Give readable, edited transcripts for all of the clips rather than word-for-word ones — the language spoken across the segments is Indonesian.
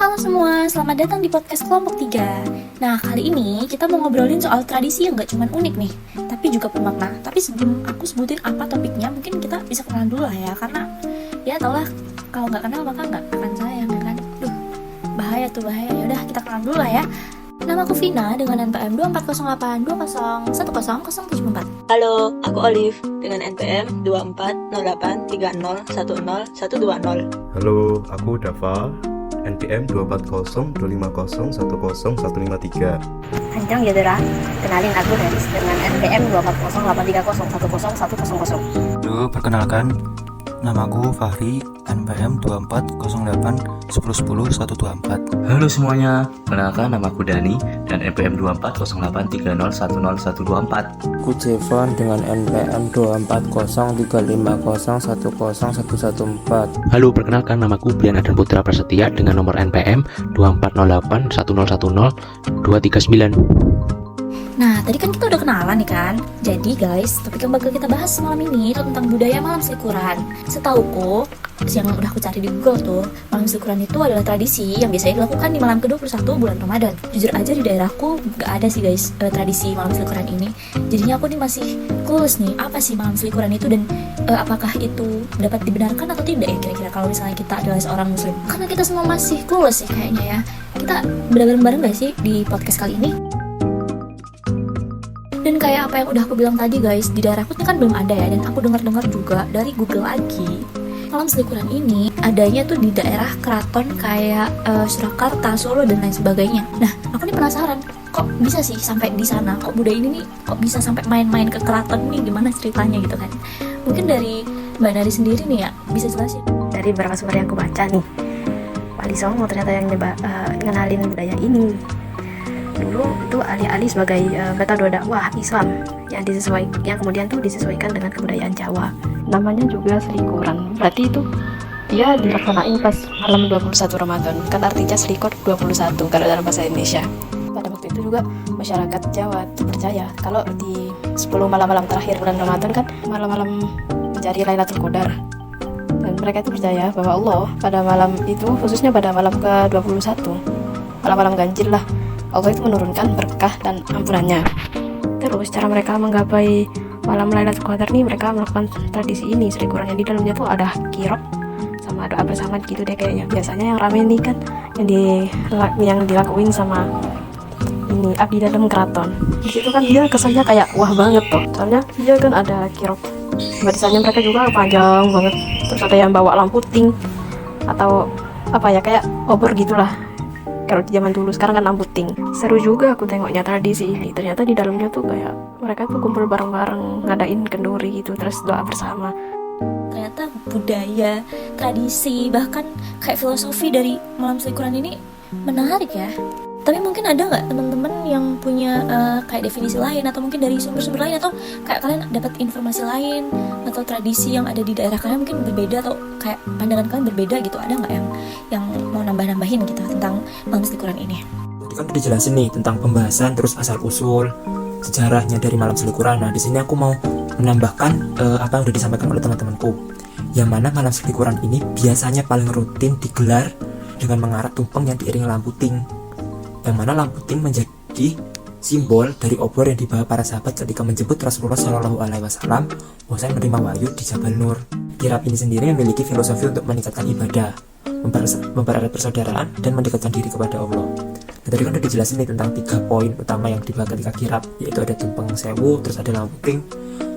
Halo semua, selamat datang di podcast kelompok 3. Nah, kali ini kita mau ngobrolin soal tradisi yang gak cuma unik nih, tapi juga bermakna. Tapi sebelum aku sebutin apa topiknya, mungkin kita bisa kenalan dulu lah ya. Karena ya tau lah, kalau gak kenal maka gak akan sayang ya kan. Duh, bahaya. Yaudah, kita kenalan dulu lah ya. Nama aku Vina dengan NPM 240820101074. Halo, aku Olive dengan NPM 240830101020. Halo, aku Dava, NPM 24025010153. Anjang ya Dera, kenalin aku Haris dengan NPM 24083010110. Halo, perkenalkan, namaku Fahri, NPM 240810100124. Halo semuanya, perkenalkan namaku Dani dan NPM 240830101024. Aku Jevon dengan NPM 24035010114. Halo, perkenalkan namaku Brian Adan Putra Prasetya dengan nomor NPM 240810100239. Nah, tadi kan kita udah kenalan nih kan. Jadi guys, topik yang bakal kita bahas malam ini itu tentang budaya malam selikuran. Setauku, yang udah aku cari di Google tuh, malam selikuran itu adalah tradisi yang biasanya dilakukan di malam ke-21 bulan Ramadan. Jujur aja di daerahku gak ada sih guys tradisi malam selikuran ini. Jadinya aku nih masih clueless nih, apa sih malam selikuran itu dan apakah itu dapat dibenarkan atau tidak ya kira-kira kalau misalnya kita adalah seorang muslim. Karena kita semua masih clueless sih kayaknya ya. Kita bareng-bareng gak sih di podcast kali ini? Dan kayak apa yang udah aku bilang tadi guys, di daerahku ini kan belum ada ya. Dan aku dengar-dengar juga dari Google lagi, malam selikuran ini adanya tuh di daerah keraton kayak Surakarta, Solo dan lain sebagainya. Nah, aku nih penasaran, kok bisa sih sampai di sana? Kok budaya ini nih, kok bisa sampai main-main ke keraton nih? Gimana ceritanya gitu kan? Mungkin dari Mbak Nari sendiri nih ya, bisa jelasin. Dari beberapa sumber yang aku baca nih, Wali Songo ternyata yang ngenalin budaya ini. Dulu itu alih-alih sebagai metode dakwah Islam yang kemudian tuh disesuaikan dengan kebudayaan Jawa. Namanya juga selikuran. Berarti itu dia dilaksanain pas malam 21 Ramadan. Kan artinya selikur 21 kalau dalam bahasa Indonesia. Pada waktu itu juga masyarakat Jawa percaya kalau di 10 malam-malam terakhir bulan Ramadan kan malam-malam mencari Lailatul Qadar. Dan mereka itu percaya bahwa Allah pada malam itu, khususnya pada malam ke-21, malam-malam ganjil lah, Allah itu menurunkan berkah dan ampunannya. Terus cara mereka menggapai malam Lailatul Qadar nih, mereka melakukan tradisi ini, selikuran yang di dalamnya tuh ada kirop sama doa bersama gitu deh kayaknya. Biasanya yang rame nih kan yang dilakuin sama ini abdi dalam keraton. Di situ kan dia kesannya kayak wah banget tuh. Soalnya dia kan ada kirop. Barisannya mereka juga panjang banget. Terus ada yang bawa lampu ting atau apa ya, kayak obor gitulah. Kalau di zaman dulu, sekarang kan lampu ting. Seru juga aku tengoknya tradisi ini. Ternyata di dalamnya tuh kayak mereka tuh kumpul bareng-bareng, ngadain kenduri gitu, terus doa bersama. Ternyata budaya, tradisi, bahkan kayak filosofi dari malam selikuran ini menarik ya. Tapi mungkin ada nggak teman-teman yang punya kayak definisi lain atau mungkin dari sumber-sumber lain, atau kayak kalian dapat informasi lain atau tradisi yang ada di daerah kalian mungkin berbeda atau kayak pandangan kalian berbeda gitu, ada nggak yang mau nambah-nambahin gitu tentang malam selikuran ini? Tadi kan udah dijelasin nih tentang pembahasan terus asal usul sejarahnya dari malam selikuran. Nah, di sini aku mau menambahkan apa yang udah disampaikan oleh teman-temanku. Yang mana malam selikuran ini biasanya paling rutin digelar dengan mengarak tumpeng yang diiringi lampu ting. Yang mana lampu ting menjadi simbol dari obor yang dibawa para sahabat ketika menjemput Rasulullah Shallallahu Alaihi Wasallam usai menerima wahyu di Jabal Nur. Kirap ini sendiri memiliki filosofi untuk meningkatkan ibadah, mempererat persaudaraan, dan mendekatkan diri kepada Allah. Nah, tadi kan udah dijelasin nih tentang 3 poin utama yang dibahas ketika kirap, yaitu ada tumpeng sewu, terus ada lampu ting,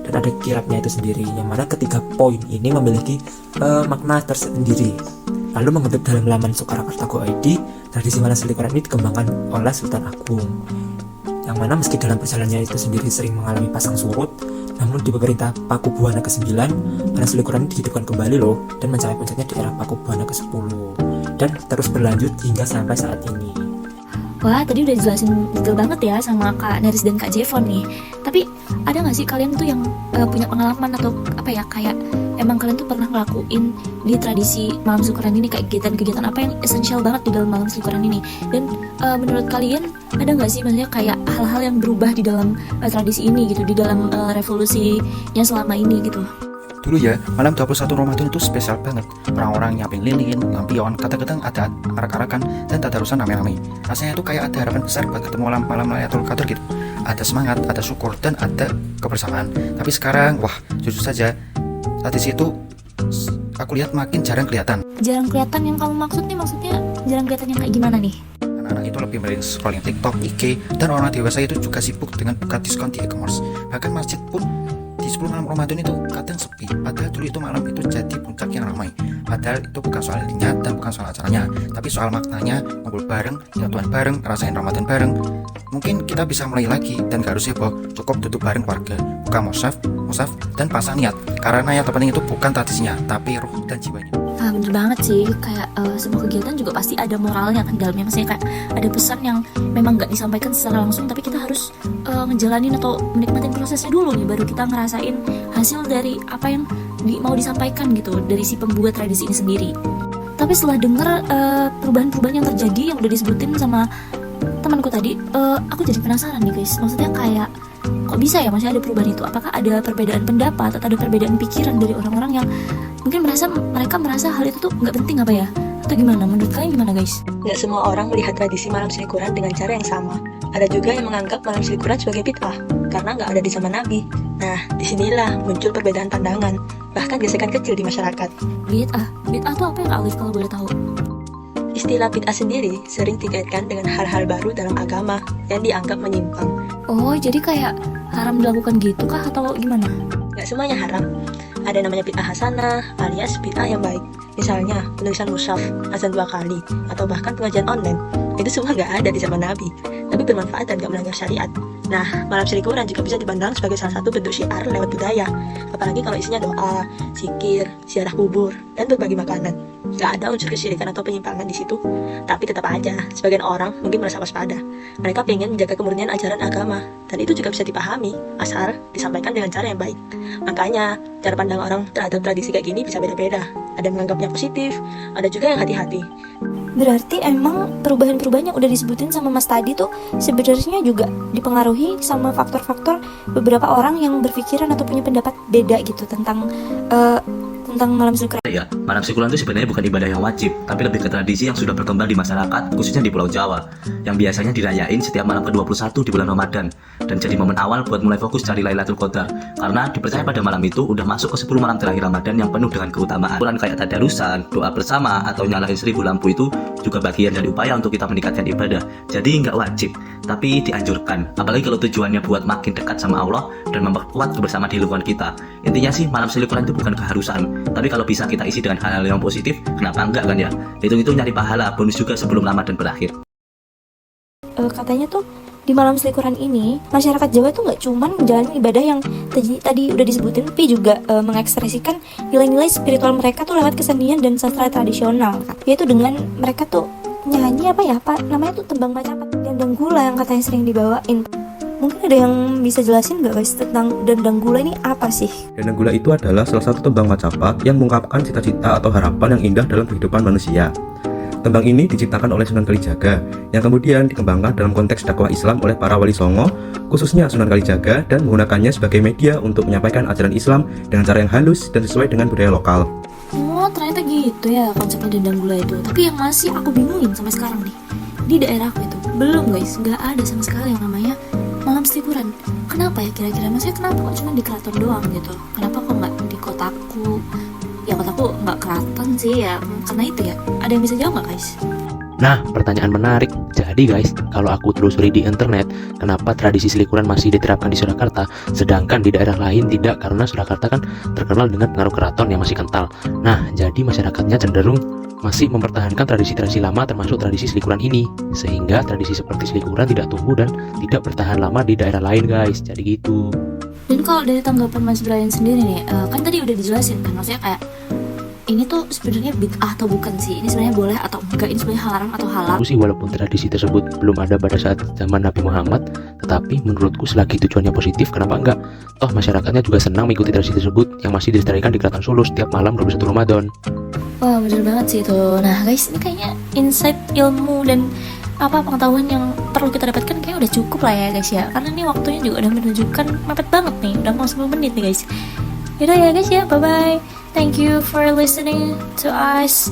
dan ada kirapnya itu sendiri. Yang mana ketiga poin ini memiliki makna tersendiri. Lalu mengutip dalam laman Sukarakarta.go.id, tradisi malam selikuran ini dikembangkan oleh Sultan Agung. Yang mana meski dalam perjalanannya itu sendiri sering mengalami pasang surut, namun di pemerintah Pakubuwana ke-9, malam selikuran ini dihidupkan kembali loh, dan mencapai puncaknya di era Pakubuwana ke-10, dan terus berlanjut hingga sampai saat ini. Wah, tadi udah jelasin detail banget ya sama Kak Naris dan Kak Jevon nih. Tapi ada nggak sih kalian tuh yang punya pengalaman atau apa ya, kayak emang kalian tuh pernah ngelakuin di tradisi malam selikuran ini kayak kegiatan-kegiatan apa yang esensial banget di dalam malam selikuran ini? Dan menurut kalian ada nggak sih maksudnya kayak hal-hal yang berubah di dalam tradisi ini gitu, di dalam revolusinya selama ini gitu? Dulu ya, malam 21 Ramadan itu spesial banget. Orang-orang nyiapin lilin, lampion, kadang-kadang ada arak-arakan dan tadarusan rame-rame. Rasanya itu kayak ada harapan besar buat ketemu malam Lailatul Qadar gitu. Ada semangat, ada syukur, dan ada kebersamaan. Tapi sekarang, wah, jujur saja, tradisi itu aku lihat makin jarang kelihatan. Jarang kelihatan yang kamu maksud nih, maksudnya jarang kelihatan yang kayak gimana nih? Anak-anak itu lebih milih scrolling TikTok, IG, dan orang dewasa itu juga sibuk dengan buka diskon di e-commerce. Bahkan masjid pun di 10 malam Ramadan itu kadang sepi. Padahal dulu itu malam itu jadi puncak yang ramai. Padahal itu bukan soal niat dan bukan soal acaranya, tapi soal maknanya, ngumpul bareng, nyatuan bareng, ngerasain Ramadan bareng. Mungkin kita bisa mulai lagi dan gak harus heboh, cukup duduk bareng keluarga, buka mushaf, dan pasang niat. Karena yang terpenting itu bukan tradisinya, tapi ruh dan jiwanya. Ah, bener banget sih, kayak sebuah kegiatan juga pasti ada moralnya kan dalamnya, maksudnya kayak ada pesan yang memang nggak disampaikan secara langsung, tapi kita harus ngejalanin atau menikmatin prosesnya dulu nih, baru kita ngerasain hasil dari apa yang mau disampaikan gitu dari si pembuat tradisi ini sendiri. Tapi setelah denger perubahan-perubahan yang terjadi yang udah disebutin sama temanku tadi, aku jadi penasaran nih guys, maksudnya kayak kok bisa ya masih ada perubahan itu? Apakah ada perbedaan pendapat atau ada perbedaan pikiran dari orang-orang yang mungkin mereka merasa hal itu tuh nggak penting apa ya? Atau gimana? Menurut kalian gimana guys? Nggak semua orang melihat tradisi malam selikuran dengan cara yang sama. Ada juga yang menganggap malam selikuran sebagai bid'ah, karena nggak ada di zaman Nabi. Nah, disinilah muncul perbedaan pandangan, bahkan gesekan kecil di masyarakat. Bid'ah tuh apa ya Kak Alif kalau boleh tahu? Istilah bid'ah sendiri sering dikaitkan dengan hal-hal baru dalam agama yang dianggap menyimpang. Oh, jadi kayak haram dilakukan gitu kah atau gimana? Nggak semuanya haram. Ada namanya bid'ah hasanah alias bid'ah yang baik. Misalnya penulisan mushaf, azan 2 kali, atau bahkan pengajian online. Itu semua nggak ada di zaman Nabi, tapi bermanfaat dan nggak melanggar syariat. Nah, malam selikuran juga bisa dipandang sebagai salah satu bentuk syiar lewat budaya. Apalagi kalau isinya doa, zikir, ziarah kubur, dan berbagi makanan. Nggak ada unsur kesyirikan atau penyimpangan di situ. Tapi tetap aja, sebagian orang mungkin merasa waspada. Mereka pengen menjaga kemurnian ajaran agama, dan itu juga bisa dipahami, asal disampaikan dengan cara yang baik. Makanya, cara pandang orang terhadap tradisi kayak gini bisa beda-beda. Ada yang menganggapnya positif, ada juga yang hati-hati. Berarti emang perubahan-perubahan yang udah disebutin sama Mas tadi tuh sebenarnya juga dipengaruhi sama faktor-faktor beberapa orang yang berpikiran atau punya pendapat beda gitu tentang malam selikuran. Ya, malam selikuran itu sebenarnya bukan ibadah yang wajib, tapi lebih ke tradisi yang sudah berkembang di masyarakat, khususnya di Pulau Jawa, yang biasanya dirayain setiap malam ke-21 di bulan Ramadan, dan jadi momen awal buat mulai fokus cari Lailatul Qadar, karena dipercaya pada malam itu udah masuk ke 10 malam terakhir Ramadan yang penuh dengan keutamaan. Quran kayak tadarusan, doa bersama, atau nyalain 1000 lampu itu juga bagian dari upaya untuk kita meningkatkan ibadah. Jadi nggak wajib, tapi dianjurkan, apalagi kalau tujuannya buat makin dekat sama Allah dan memperkuat kebersamaan di lingkungan kita. Intinya sih malam selikuran itu bukan keharusan, tapi kalau bisa kita isi dengan hal-hal yang positif, kenapa enggak kan ya? Hitung-hitung nyari pahala, bonus juga sebelum Ramadan berakhir. Katanya tuh di malam selikuran ini masyarakat Jawa tuh nggak cuman menjalani ibadah yang tadi udah disebutin, tapi juga mengekspresikan nilai-nilai spiritual mereka tuh lewat kesenian dan sastra tradisional, yaitu dengan mereka tuh nyanyi apa namanya tuh tembang Macapat, Dendang Gula yang katanya sering dibawain. Mungkin ada yang bisa jelasin nggak guys tentang Dendang Gula ini apa sih? Dendang Gula itu adalah salah satu tembang Macapat yang mengungkapkan cita-cita atau harapan yang indah dalam kehidupan manusia. Tembang ini diciptakan oleh Sunan Kalijaga yang kemudian dikembangkan dalam konteks dakwah Islam oleh para wali songo, khususnya Sunan Kalijaga, dan menggunakannya sebagai media untuk menyampaikan ajaran Islam dengan cara yang halus dan sesuai dengan budaya lokal. Oh, ternyata gitu ya konsepnya Dendang Gula itu. Tapi yang masih aku bingungin sampai sekarang nih, di daerahku itu belum guys, nggak ada sama sekali yang namanya malam selikuran. Kenapa ya kira-kira? Maksudnya kenapa kok cuma di keraton doang gitu? Kenapa kok nggak di kotaku? Ya kotaku nggak keraton sih ya, karena itu ya. Ada yang bisa jawab nggak guys? Nah, pertanyaan menarik. Jadi guys, kalau aku telusuri di internet, kenapa tradisi selikuran masih diterapkan di Surakarta, sedangkan di daerah lain tidak, karena Surakarta kan terkenal dengan pengaruh keraton yang masih kental. Nah, jadi masyarakatnya cenderung masih mempertahankan tradisi-tradisi lama termasuk tradisi selikuran ini, sehingga tradisi seperti selikuran tidak tumbuh dan tidak bertahan lama di daerah lain guys. Jadi gitu. Dan kalau dari tanggapan Mas Brian sendiri nih, kan tadi udah dijelasin kan, maksudnya kayak ini tuh sebenarnya bid'ah atau bukan sih? Ini sebenarnya boleh atau enggak? Ini sebenarnya haram atau halal? Aku sih walaupun tradisi tersebut belum ada pada saat zaman Nabi Muhammad, tetapi menurutku selagi tujuannya positif, kenapa enggak? Toh masyarakatnya juga senang mengikuti tradisi tersebut yang masih dilestarikan di Keraton Solo setiap malam 21 Ramadan. Wah, bener banget sih itu. Nah guys, ini kayaknya insight ilmu dan pengetahuan yang perlu kita dapatkan kayak udah cukup lah ya guys ya. Karena ini waktunya juga udah menunjukkan mepet banget nih, udah mau 10 menit nih guys. Yaudah ya guys ya, bye bye. Thank you for listening to us.